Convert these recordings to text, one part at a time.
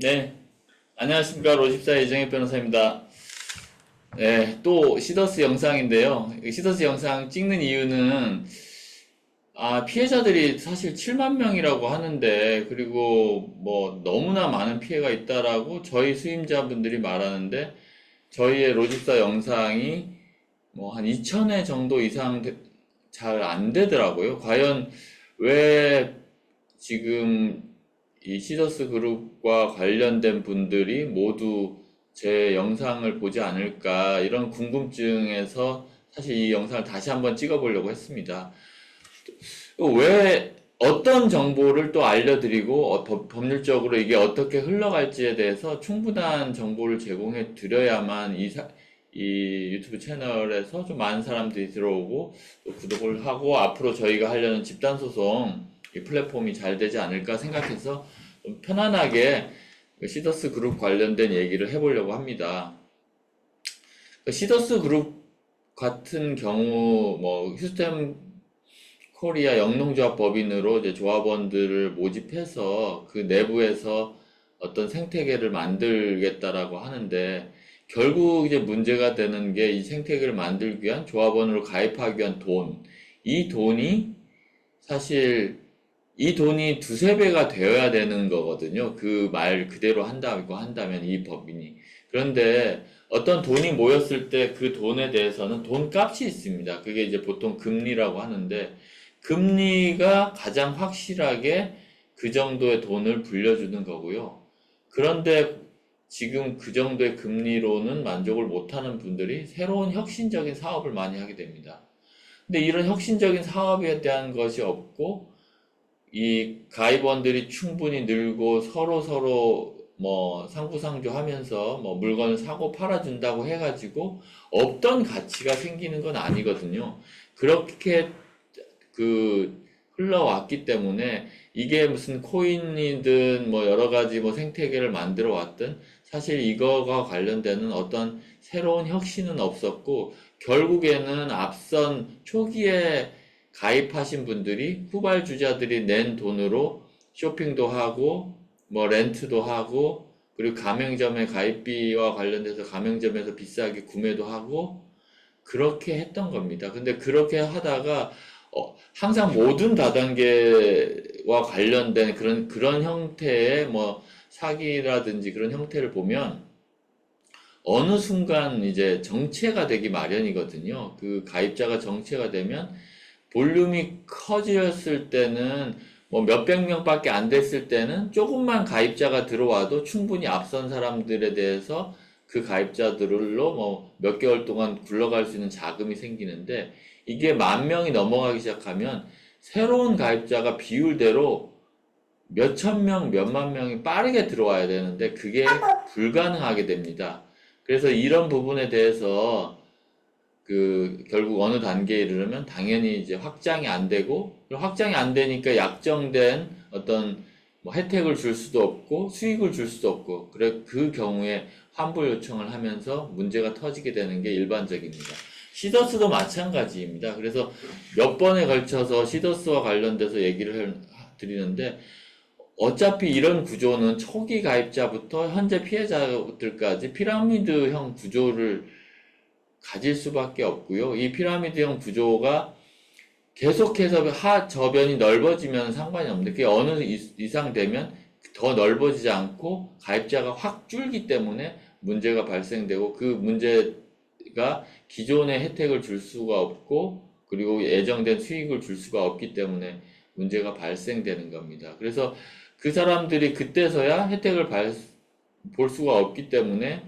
네, 안녕하십니까. 로집사 이정혜 변호사입니다. 네, 또 시더스 영상인데요. 시더스 영상 찍는 이유는, 피해자들이 사실 7만 명이라고 하는데, 그리고 뭐 너무나 많은 피해가 있다라고 저희 수임자분들이 말하는데, 저희의 로집사 영상이 뭐 한 2,000회 정도 이상 잘 안 되더라고요. 과연 왜 지금 이 시더스 그룹과 관련된 분들이 모두 제 영상을 보지 않을까 이런 궁금증에서 사실 이 영상을 다시 한번 찍어보려고 했습니다. 왜 어떤 정보를 또 알려드리고 법률적으로 이게 어떻게 흘러갈지에 대해서 충분한 정보를 제공해 드려야만 이 유튜브 채널에서 좀 많은 사람들이 들어오고 또 구독을 하고 앞으로 저희가 하려는 집단소송 이 플랫폼이 잘 되지 않을까 생각해서 좀 편안하게 시더스 그룹 관련된 얘기를 해보려고 합니다. 시더스 그룹 같은 경우 뭐 휴스템 코리아 영농조합 법인으로 이제 조합원들을 모집해서 그 내부에서 어떤 생태계를 만들겠다라고 하는데 결국 이제 문제가 되는 게 이 생태계를 만들기 위한 조합원으로 가입하기 위한 돈. 이 돈이 사실 이 돈이 두세 배가 되어야 되는 거거든요. 그 말 그대로 한다면 이 법인이. 그런데 어떤 돈이 모였을 때 그 돈에 대해서는 돈값이 있습니다. 그게 이제 보통 금리라고 하는데 금리가 가장 확실하게 그 정도의 돈을 불려주는 거고요. 그런데 지금 그 정도의 금리로는 만족을 못하는 분들이 새로운 혁신적인 사업을 많이 하게 됩니다. 근데 이런 혁신적인 사업에 대한 것이 없고 이 가입원들이 충분히 늘고 서로 뭐 상부상조하면서 뭐 물건을 사고 팔아준다고 해가지고 없던 가치가 생기는 건 아니거든요. 그렇게 흘러왔기 때문에 이게 무슨 코인이든 뭐 여러 가지 뭐 생태계를 만들어 왔든 사실 이거가 관련되는 어떤 새로운 혁신은 없었고 결국에는 앞선 초기에 가입하신 분들이 후발주자들이 낸 돈으로 쇼핑도 하고 뭐 렌트도 하고 그리고 가맹점의 가입비와 관련돼서 가맹점에서 비싸게 구매도 하고 그렇게 했던 겁니다. 근데 그렇게 하다가 항상 모든 다단계와 관련된 그런 형태의 뭐 사기라든지 그런 형태를 보면 어느 순간 이제 정체가 되기 마련이거든요. 그 가입자가 정체가 되면 볼륨이 커졌을 때는 뭐 몇백 명밖에 안 됐을 때는 조금만 가입자가 들어와도 충분히 앞선 사람들에 대해서 그 가입자들로 뭐 몇 개월 동안 굴러갈 수 있는 자금이 생기는데 이게 만 명이 넘어가기 시작하면 새로운 가입자가 비율대로 몇천 명, 몇만 명이 빠르게 들어와야 되는데 그게 불가능하게 됩니다. 그래서 이런 부분에 대해서 결국 어느 단계에 이르면 당연히 이제 확장이 안 되고 확장이 안 되니까 약정된 어떤 뭐 혜택을 줄 수도 없고 수익을 줄 수도 없고 그래 그 경우에 환불 요청을 하면서 문제가 터지게 되는 게 일반적입니다. 시더스도 마찬가지입니다. 그래서 몇 번에 걸쳐서 시더스와 관련돼서 얘기를 드리는데 어차피 이런 구조는 초기 가입자부터 현재 피해자들까지 피라미드형 구조를 가질 수밖에 없고요. 이 피라미드형 구조가 계속해서 하저변이 넓어지면 상관이 없는데 그게 어느 이상 되면 더 넓어지지 않고 가입자가 확 줄기 때문에 문제가 발생되고 그 문제가 기존의 혜택을 줄 수가 없고 그리고 예정된 수익을 줄 수가 없기 때문에 문제가 발생되는 겁니다. 그래서 그 사람들이 그때서야 혜택을 볼 수가 없기 때문에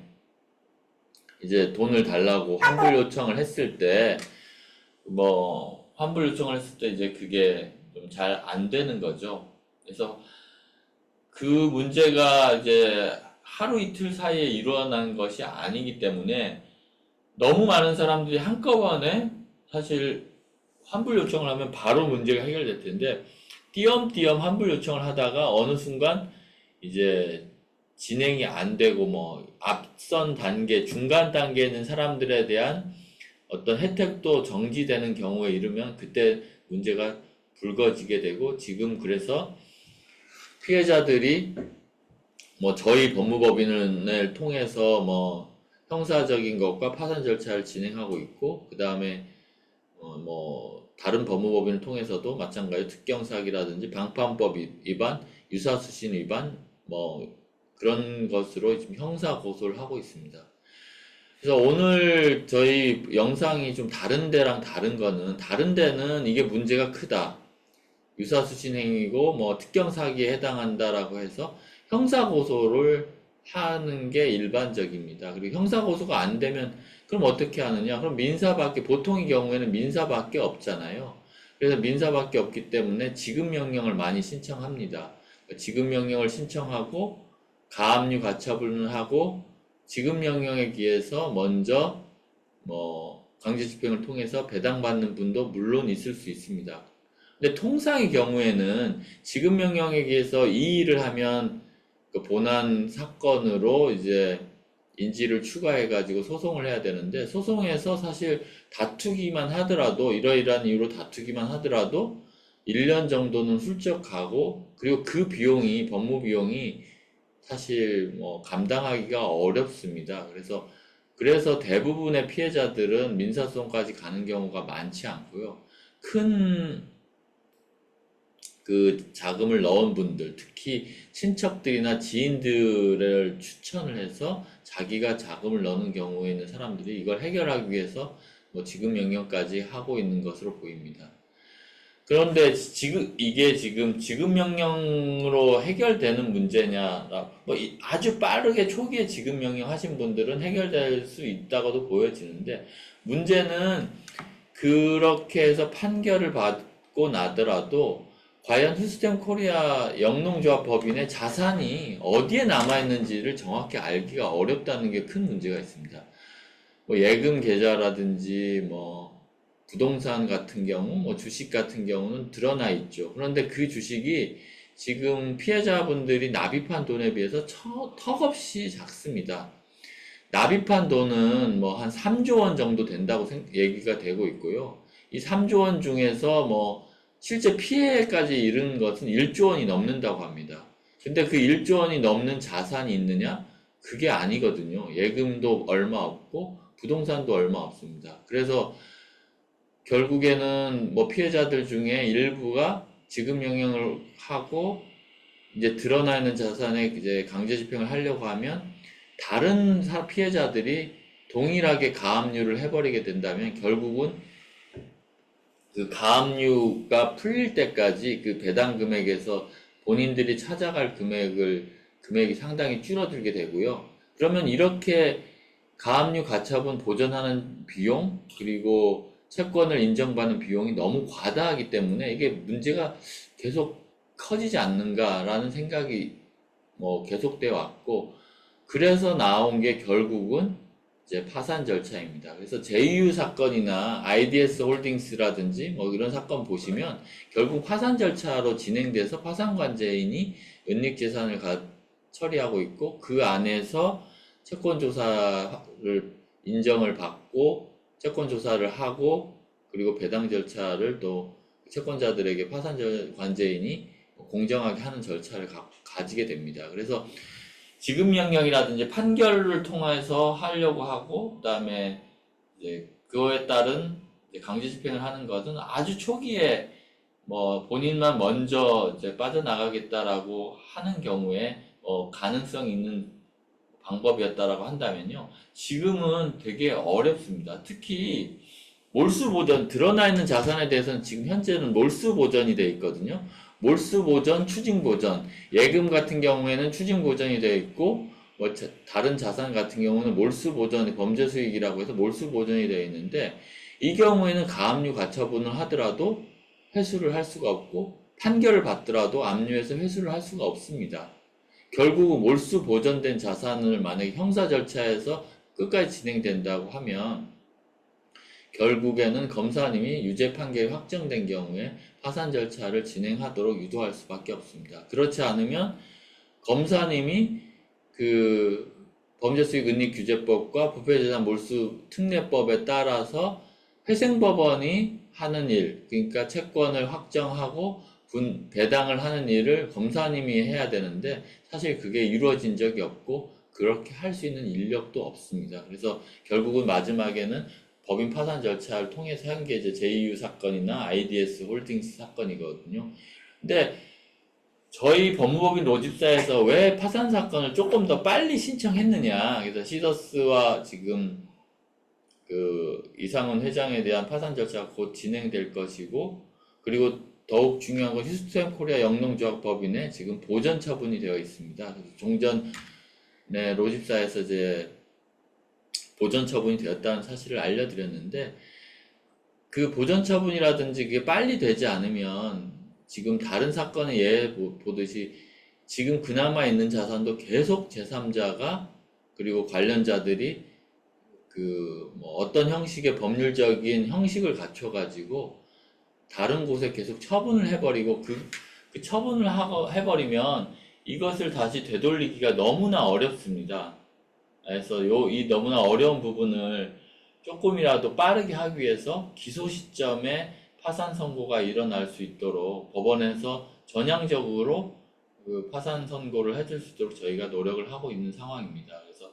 이제 돈을 달라고 환불 요청을 했을 때, 환불 요청을 했을 때 이제 그게 좀 잘 안 되는 거죠. 그래서 그 문제가 이제 하루 이틀 사이에 일어난 것이 아니기 때문에 너무 많은 사람들이 한꺼번에 사실 환불 요청을 하면 바로 문제가 해결될 텐데, 띄엄띄엄 환불 요청을 하다가 어느 순간 이제 진행이 안 되고 뭐 앞선 단계, 중간 단계에 있는 사람들에 대한 어떤 혜택도 정지되는 경우에 이르면 그때 문제가 불거지게 되고 지금 그래서 피해자들이 뭐 저희 법무법인을 통해서 뭐 형사적인 것과 파산 절차를 진행하고 있고, 그 다음에 뭐 다른 법무법인을 통해서도 마찬가지로 특경사기라든지 방판법 위반, 유사수신 위반 뭐 그런 것으로 지금 형사 고소를 하고 있습니다. 그래서 오늘 저희 영상이 좀 다른 데랑 다른 거는, 다른 데는 이게 문제가 크다, 유사수신 행위고 뭐 특경사기에 해당한다라고 해서 형사고소를 하는 게 일반적입니다. 그리고 형사고소가 안 되면 그럼 어떻게 하느냐? 그럼 민사밖에, 보통의 경우에는 민사밖에 없잖아요. 그래서 민사밖에 없기 때문에 지급명령을 많이 신청합니다. 지급명령을 신청하고 가압류 가처분을 하고 지급명령에 기해서 먼저 뭐 강제집행을 통해서 배당받는 분도 물론 있을 수 있습니다. 근데 통상의 경우에는 지급명령에 의해서 이 일을 하면 그 본안 사건으로 이제 인지를 추가해가지고 소송을 해야 되는데, 소송에서 사실 다투기만 하더라도, 이러이러한 이유로 다투기만 하더라도 1년 정도는 훌쩍 가고, 그리고 그 비용이, 법무 비용이 사실 뭐 감당하기가 어렵습니다. 그래서 대부분의 피해자들은 민사소송까지 가는 경우가 많지 않고요. 큰 그 자금을 넣은 분들, 특히 친척들이나 지인들을 추천을 해서 자기가 자금을 넣는 경우에 있는 사람들이 이걸 해결하기 위해서 뭐 지급명령까지 하고 있는 것으로 보입니다. 그런데 이게 지금 지급명령으로 해결되는 문제냐, 뭐 아주 빠르게 초기에 지급명령 하신 분들은 해결될 수 있다고도 보여지는데, 문제는 그렇게 해서 판결을 받고 나더라도 과연 힐스템 코리아 영농조합 법인의 자산이 어디에 남아있는지를 정확히 알기가 어렵다는 게 큰 문제가 있습니다. 뭐 예금 계좌라든지 뭐 부동산 같은 경우, 뭐 주식 같은 경우는 드러나 있죠. 그런데 그 주식이 지금 피해자분들이 납입한 돈에 비해서 턱없이 작습니다. 납입한 돈은 뭐 한 3조 원 정도 된다고 얘기가 되고 있고요. 이 3조 원 중에서 뭐 실제 피해까지 이른 것은 1조 원이 넘는다고 합니다. 근데 그 1조 원이 넘는 자산이 있느냐? 그게 아니거든요. 예금도 얼마 없고 부동산도 얼마 없습니다. 그래서 결국에는 뭐 피해자들 중에 일부가 지급 명령을 하고 이제 드러나 있는 자산에 이제 강제 집행을 하려고 하면 다른 피해자들이 동일하게 가압류를 해버리게 된다면 결국은 그 가압류가 풀릴 때까지 그 배당 금액에서 본인들이 찾아갈 금액이 상당히 줄어들게 되고요. 그러면 이렇게 가압류 가처분 보전하는 비용, 그리고 채권을 인정받는 비용이 너무 과다하기 때문에 이게 문제가 계속 커지지 않는가라는 생각이 뭐 계속되어 왔고, 그래서 나온 게 결국은 이제 파산 절차입니다. 그래서 제이유 사건이나 IDS 홀딩스라든지 뭐 이런 사건 보시면 결국 파산 절차로 진행돼서 파산관제인이 은닉재산을 처리하고 있고, 그 안에서 채권조사를 인정을 받고 채권조사를 하고, 그리고 배당 절차를 또 채권자들에게 파산관제인이 공정하게 하는 절차를 가지게 됩니다. 그래서 지급명령이라든지 판결을 통해서 하려고 하고, 그 다음에 이제 그거에 따른 강제 집행을 하는 것은 아주 초기에 뭐 본인만 먼저 이제 빠져나가겠다라고 하는 경우에 가능성 있는 방법이었다라고 한다면요. 지금은 되게 어렵습니다. 특히 몰수 보전, 드러나 있는 자산에 대해서는 지금 현재는 몰수 보전이 되어 있거든요. 몰수 보전, 추징 보전, 예금 같은 경우에는 추징 보전이 되어 있고, 뭐 다른 자산 같은 경우는 몰수 보전이 범죄 수익이라고 해서 몰수 보전이 되어 있는데, 이 경우에는 가압류 가처분을 하더라도 회수를 할 수가 없고, 판결을 받더라도 압류해서 회수를 할 수가 없습니다. 결국 몰수 보전된 자산을 만약에 형사 절차에서 끝까지 진행된다고 하면 결국에는 검사님이 유죄 판결이 확정된 경우에 파산 절차를 진행하도록 유도할 수밖에 없습니다. 그렇지 않으면 검사님이 그 범죄수익은닉규제법과 부패재산 몰수 특례법에 따라서 회생법원이 하는 일, 그러니까 채권을 확정하고 배당을 하는 일을 검사님이 해야 되는데 사실 그게 이루어진 적이 없고 그렇게 할 수 있는 인력도 없습니다. 그래서 결국은 마지막에는 법인 파산 절차를 통해서 한 게 이제 JU 사건이나 IDS 홀딩스 사건이거든요. 근데 저희 법무법인 로집사에서 왜 파산 사건을 조금 더 빨리 신청했느냐. 그래서 시더스와 지금 그 이상훈 회장에 대한 파산 절차가 곧 진행될 것이고, 그리고 더욱 중요한 건 히스템 코리아 영농조합법인에 지금 보전 처분이 되어 있습니다. 그래서 종전에 로집사에서 이제 보전 처분이 되었다는 사실을 알려드렸는데, 그 보전 처분이라든지 그게 빨리 되지 않으면 지금 다른 사건의 예 보듯이 지금 그나마 있는 자산도 계속 제3자가 그리고 관련자들이 그 뭐 어떤 형식의 법률적인 형식을 갖춰가지고 다른 곳에 계속 처분을 해버리고 그 처분을 해버리면 이것을 다시 되돌리기가 너무나 어렵습니다. 그래서 이 너무나 어려운 부분을 조금이라도 빠르게 하기 위해서 기소 시점에 파산 선고가 일어날 수 있도록 법원에서 전향적으로 그 파산 선고를 해줄 수 있도록 저희가 노력을 하고 있는 상황입니다. 그래서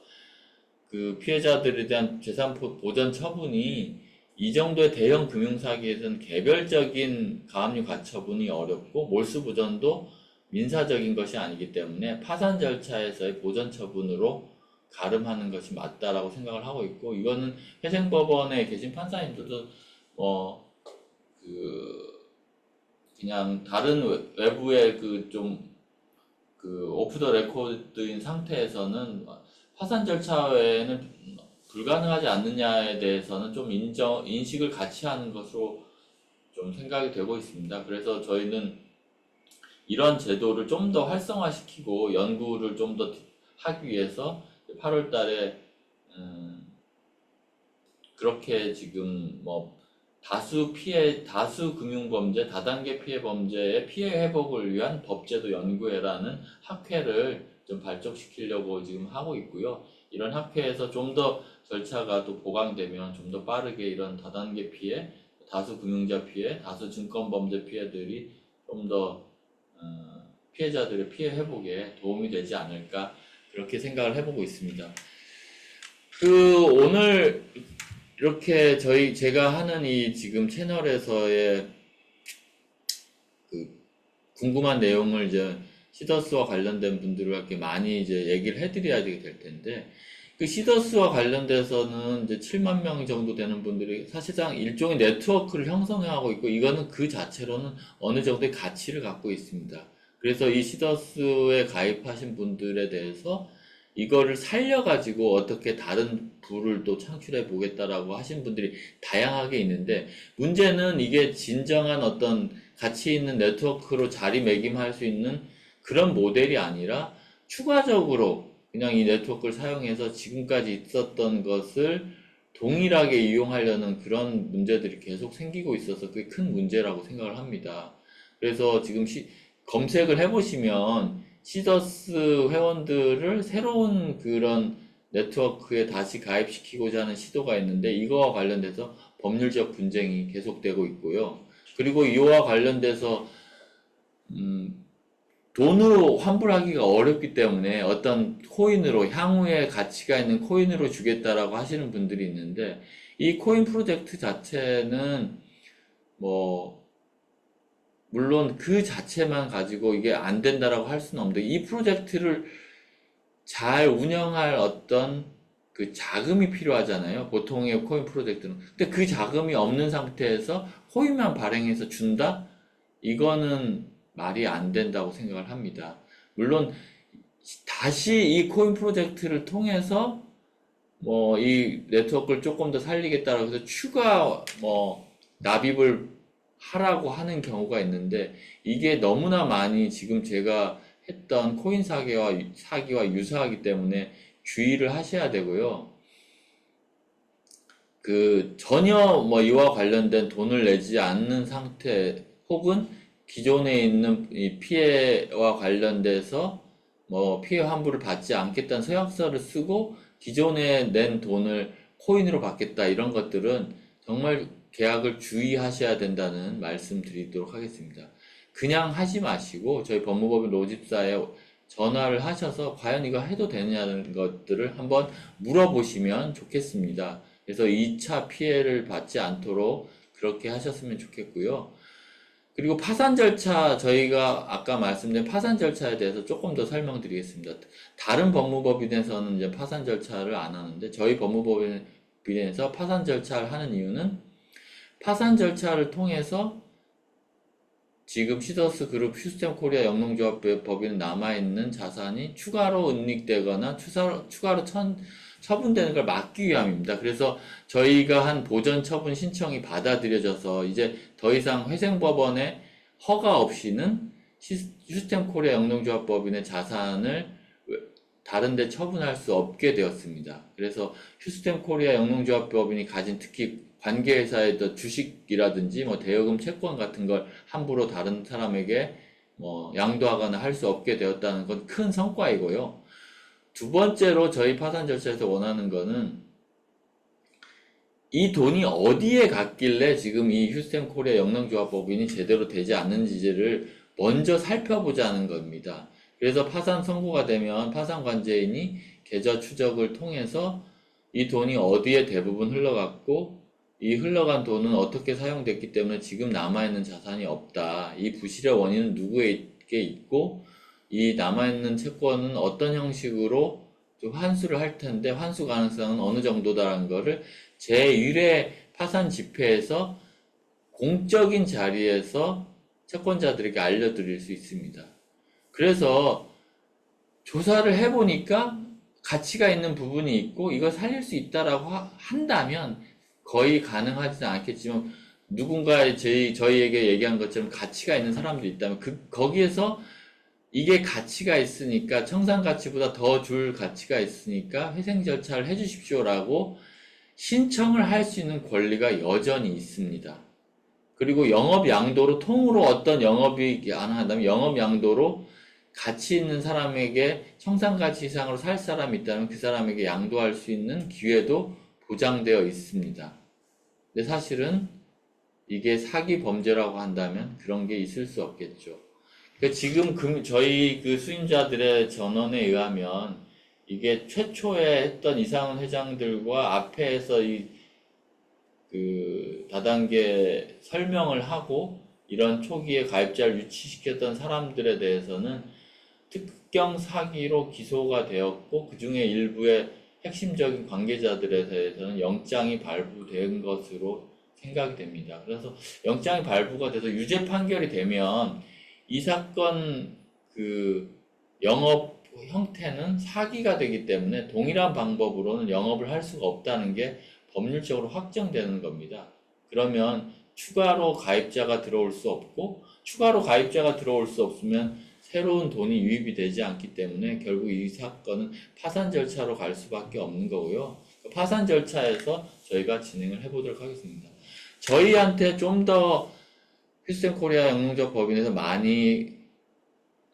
그 피해자들에 대한 재산 보전 처분이 이 정도의 대형 금융사기에서는 개별적인 가압류 가처분이 어렵고 몰수보전도 민사적인 것이 아니기 때문에 파산 절차에서의 보전 처분으로 가름하는 것이 맞다라고 생각을 하고 있고, 이거는 회생법원에 계신 판사님들도 그 그냥 다른 외부의 그 오프 더 레코드인 상태에서는 파산 절차 외에는 불가능하지 않느냐에 대해서는 좀 인식을 같이 하는 것으로 좀 생각이 되고 있습니다. 그래서 저희는 이런 제도를 좀 더 활성화시키고 연구를 좀 더 하기 위해서 8월 달에 그렇게 지금 뭐 다수 금융범죄, 다단계 피해 범죄의 피해 회복을 위한 법제도 연구회라는 학회를 좀 발족시키려고 지금 하고 있고요. 이런 학회에서 좀 더 절차가 또 보강되면 좀 더 빠르게 이런 다단계 피해, 다수 금융자 피해, 다수 증권범죄 피해들이 좀 더 피해자들의 피해 회복에 도움이 되지 않을까 그렇게 생각을 해보고 있습니다. 오늘 이렇게 제가 하는 이 지금 채널에서의 그 궁금한 내용을 이제 시더스와 관련된 분들과 이렇게 많이 이제 얘기를 해드려야 되게 될 텐데, 그 시더스와 관련돼서는 이제 7만 명 정도 되는 분들이 사실상 일종의 네트워크를 형성하고 있고, 이거는 그 자체로는 어느 정도의 가치를 갖고 있습니다. 그래서 이 시더스에 가입하신 분들에 대해서 이거를 살려가지고 어떻게 다른 부를 또 창출해 보겠다라고 하신 분들이 다양하게 있는데, 문제는 이게 진정한 어떤 가치 있는 네트워크로 자리매김할 수 있는 그런 모델이 아니라 추가적으로 그냥 이 네트워크를 사용해서 지금까지 있었던 것을 동일하게 이용하려는 그런 문제들이 계속 생기고 있어서 그게 큰 문제라고 생각을 합니다. 그래서 지금 검색을 해보시면 시더스 회원들을 새로운 그런 네트워크에 다시 가입시키고자 하는 시도가 있는데, 이거와 관련돼서 법률적 분쟁이 계속되고 있고요. 그리고 이와 관련돼서 돈으로 환불하기가 어렵기 때문에 어떤 코인으로, 향후에 가치가 있는 코인으로 주겠다라고 하시는 분들이 있는데, 이 코인 프로젝트 자체는 뭐 물론 그 자체만 가지고 이게 안 된다라고 할 수는 없는데, 이 프로젝트를 잘 운영할 어떤 그 자금이 필요하잖아요. 보통의 코인 프로젝트는. 근데 그 자금이 없는 상태에서 코인만 발행해서 준다? 이거는 말이 안 된다고 생각을 합니다. 물론 다시 이 코인 프로젝트를 통해서 뭐 이 네트워크를 조금 더 살리겠다라고 해서 추가 뭐 납입을 하라고 하는 경우가 있는데, 이게 너무나 많이 지금 제가 했던 코인 사기와 유사하기 때문에 주의를 하셔야 되고요. 전혀 뭐 이와 관련된 돈을 내지 않는 상태, 혹은 기존에 있는 이 피해와 관련돼서 뭐 피해 환불을 받지 않겠다는 서약서를 쓰고 기존에 낸 돈을 코인으로 받겠다, 이런 것들은 정말 계약을 주의하셔야 된다는 말씀 드리도록 하겠습니다. 그냥 하지 마시고 저희 법무법인 로집사에 전화를 하셔서 과연 이거 해도 되느냐는 것들을 한번 물어보시면 좋겠습니다. 그래서 2차 피해를 받지 않도록 그렇게 하셨으면 좋겠고요. 그리고 파산 절차, 저희가 아까 말씀드린 파산 절차에 대해서 조금 더 설명드리겠습니다. 다른 법무법인에서는 이제 파산 절차를 안 하는데 저희 법무법인에서 파산 절차를 하는 이유는 파산 절차를 통해서 지금 시더스 그룹 휴스템 코리아 영농조합 법인에 남아있는 자산이 추가로 은닉되거나 추가로 처분되는 걸 막기 위함입니다. 그래서 저희가 한 보전 처분 신청이 받아들여져서 이제 더 이상 회생법원의 허가 없이는 휴스템 코리아 영농조합 법인의 자산을 다른 데 처분할 수 없게 되었습니다. 그래서 휴스템 코리아 영농조합 법인이 가진 특히 관계회사의 주식이라든지 뭐 대여금 채권 같은 걸 함부로 다른 사람에게 뭐 양도하거나 할 수 없게 되었다는 건 큰 성과이고요. 두 번째로 저희 파산 절차에서 원하는 거는 이 돈이 어디에 갔길래 지금 이 휴스템 코리아 영농조합법인이 제대로 되지 않는지를 먼저 살펴보자는 겁니다. 그래서 파산 선고가 되면 파산관제인이 계좌 추적을 통해서 이 돈이 어디에 대부분 흘러갔고 이 흘러간 돈은 어떻게 사용됐기 때문에 지금 남아있는 자산이 없다. 이 부실의 원인은 누구에게 있고 이 남아있는 채권은 어떤 형식으로 좀 환수를 할 텐데 환수 가능성은 어느 정도다라는 거를 제1회 파산 집회에서 공적인 자리에서 채권자들에게 알려드릴 수 있습니다. 그래서 조사를 해보니까 가치가 있는 부분이 있고 이걸 살릴 수 있다라고 한다면 거의 가능하지는 않겠지만 누군가 저희에게 얘기한 것처럼 가치가 있는 사람도 있다면 거기에서 이게 가치가 있으니까 청산가치보다 더 줄 가치가 있으니까 회생 절차를 해주십시오라고 신청을 할 수 있는 권리가 여전히 있습니다. 그리고 영업 양도로 통으로 어떤 영업이 안 한다면 영업 양도로 가치 있는 사람에게 청산가치 이상으로 살 사람이 있다면 그 사람에게 양도할 수 있는 기회도 보장되어 있습니다. 근데 사실은 이게 사기 범죄라고 한다면 그런 게 있을 수 없겠죠. 그러니까 지금 저희 그 수임자들의 전원에 의하면 이게 최초에 했던 이상훈 회장들과 앞에서 그 다단계 설명을 하고 이런 초기에 가입자를 유치시켰던 사람들에 대해서는 특경 사기로 기소가 되었고 그 중에 일부의 핵심적인 관계자들에 대해서는 영장이 발부된 것으로 생각이 됩니다. 그래서 영장이 발부가 돼서 유죄 판결이 되면 이 사건 그 영업 형태는 사기가 되기 때문에 동일한 방법으로는 영업을 할 수가 없다는 게 법률적으로 확정되는 겁니다. 그러면 추가로 가입자가 들어올 수 없고 추가로 가입자가 들어올 수 없으면 새로운 돈이 유입이 되지 않기 때문에 결국 이 사건은 파산 절차로 갈 수밖에 없는 거고요. 파산 절차에서 저희가 진행을 해보도록 하겠습니다. 저희한테 좀 더 휴스템 코리아 영농조합 법인에서 많이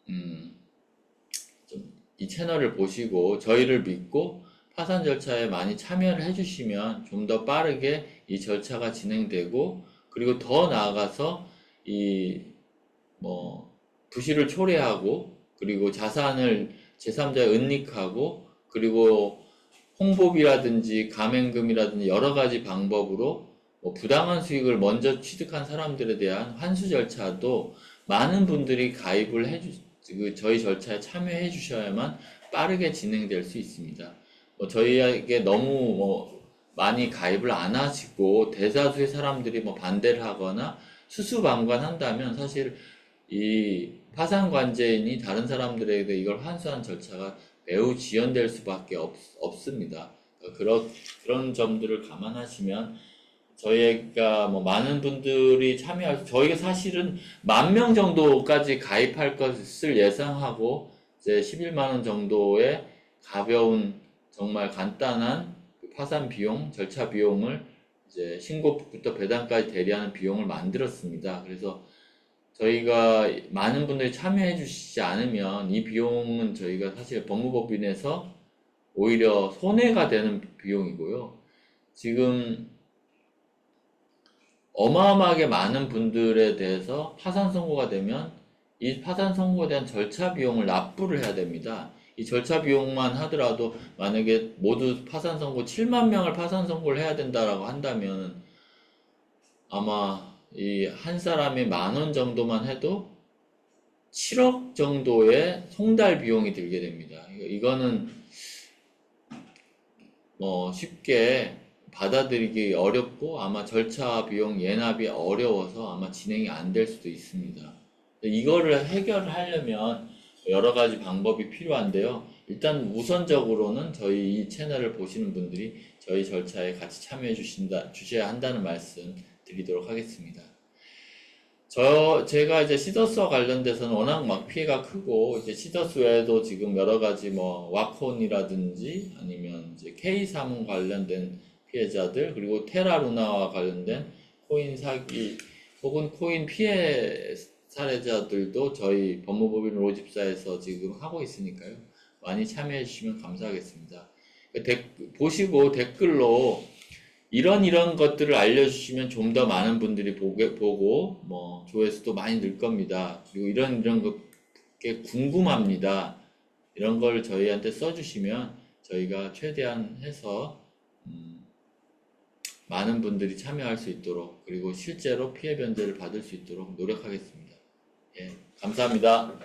좀 이 채널을 보시고 저희를 믿고 파산 절차에 많이 참여를 해주시면 좀 더 빠르게 이 절차가 진행되고 그리고 더 나아가서 부실을 초래하고 그리고 자산을 제3자에 은닉하고 그리고 홍보비라든지 가맹금이라든지 여러 가지 방법으로 부당한 수익을 먼저 취득한 사람들에 대한 환수 절차도 많은 분들이 가입을 저희 절차에 참여해 주셔야만 빠르게 진행될 수 있습니다. 저희에게 너무 많이 가입을 안 하시고 대다수의 사람들이 반대를 하거나 수수방관한다면 사실 이 파산관제인이 다른 사람들에게 이걸 환수한 절차가 매우 지연될 수밖에 없습니다. 그런 점들을 감안하시면 저희가 많은 분들이 저희가 사실은 10,000명 정도까지 가입할 것을 예상하고 이제 11만 원 정도의 가벼운 정말 간단한 파산 비용, 절차 비용을 이제 신고부터 배당까지 대리하는 비용을 만들었습니다. 그래서 저희가 많은 분들이 참여해 주시지 않으면 이 비용은 저희가 사실 법무법인에서 오히려 손해가 되는 비용이고요. 지금 어마어마하게 많은 분들에 대해서 파산 선고가 되면 이 파산 선고에 대한 절차 비용을 납부를 해야 됩니다. 이 절차 비용만 하더라도 만약에 모두 파산 선고 7만 명을 파산 선고를 해야 된다라고 한다면 아마 이 한 사람이 10,000원 정도만 해도 7억 정도의 송달 비용이 들게 됩니다. 이거는 뭐 쉽게 받아들이기 어렵고 아마 절차 비용 예납이 어려워서 아마 진행이 안 될 수도 있습니다. 이거를 해결을 하려면 여러 가지 방법이 필요한데요. 일단 우선적으로는 저희 이 채널을 보시는 분들이 저희 절차에 같이 참여해 주셔야 한다는 말씀 드리도록 하겠습니다. 제가 이제 시더스와 관련돼서는 워낙 막 피해가 크고, 이제 시더스 외에도 지금 여러 가지 뭐, 와콘이라든지 아니면 이제 K3 관련된 피해자들, 그리고 테라루나와 관련된 코인 사기 혹은 코인 피해 사례자들도 저희 법무법인 로집사에서 지금 하고 있으니까요. 많이 참여해 주시면 감사하겠습니다. 보시고 댓글로 이런 것들을 알려주시면 좀 더 많은 분들이 보고, 뭐, 조회수도 많이 늘 겁니다. 그리고 이런 게 궁금합니다. 이런 걸 저희한테 써주시면 저희가 최대한 해서, 많은 분들이 참여할 수 있도록, 그리고 실제로 피해 변제를 받을 수 있도록 노력하겠습니다. 예, 감사합니다.